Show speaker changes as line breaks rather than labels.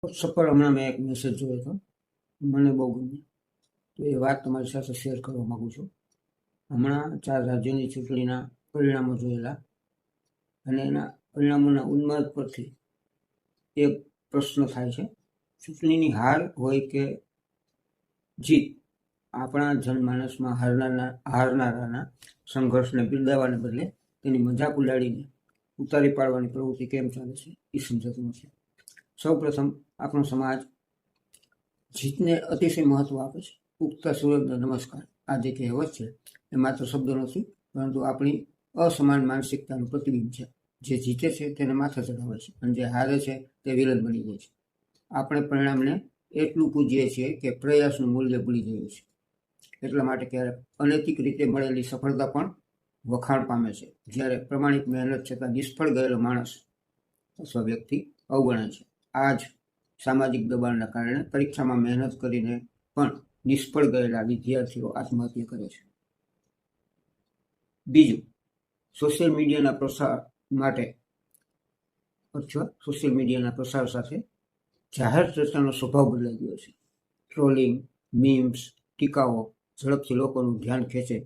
WhatsApp પર હમણાં મેં એક મેસેજ જોયો હતો, મને બહુ ગમ્યો, તો એ વાત તમારી સાથે શેર કરવા માગું છું. હમણાં 4 રાજ્યોની ચૂંટણીના પરિણામો જોયેલા અને એના પરિણામોના ઉન્માદ પરથી એક પ્રશ્ન થાય છે. ચૂંટણીની હાર હોય કે જીત, આપણા જનમાનસમાં હારનારાના સંઘર્ષને બિરદાવવાને બદલે તેની મજાક ઉડાડીને ઉતારી પાડવાની પ્રવૃત્તિ કેમ ચાલે છે એ સમજાતું નથી. સૌપ્રથમ આપણો સમાજ જીતને અતિશય મહત્વ આપે છે. ઉગતા સૂરજને નમસ્કાર, આ જે કહેવત છે એ માત્ર શબ્દો નથી, પરંતુ આપણી અસમાન માનસિકતાનું પ્રતિબિંબ છે. જે જીતે છે તેને માથે ચડાવે છે અને જે હારે છે તે વિલન બની જાય છે. આપણે પરિણામને એટલું પૂજીએ છીએ કે પ્રયાસનું મૂલ્ય ભૂલી જઈએ છીએ. એટલા માટે ક્યારેક અનૈતિક રીતે મળેલી સફળતા પણ વખાણ પામે છે, જ્યારે પ્રમાણિક મહેનત છતાં નિષ્ફળ ગયેલો માણસ અથવા વ્યક્તિ અવગણાય છે. આ જ સામાજિક દબાણના કારણે પરીક્ષામાં મહેનત કરીને પણ નિષ્ફળ ગયેલા વિદ્યાર્થીઓ આત્મહત્યા કરે છે. બીજું, સોશિયલ મીડિયાના પ્રસાર સાથે જાહેર ચર્ચાનો સ્વભાવ બદલાઈ ગયો છે. ટ્રોલિંગ, મીમ્સ, ટીકાઓ ઝડપથી લોકોનું ધ્યાન ખેંચે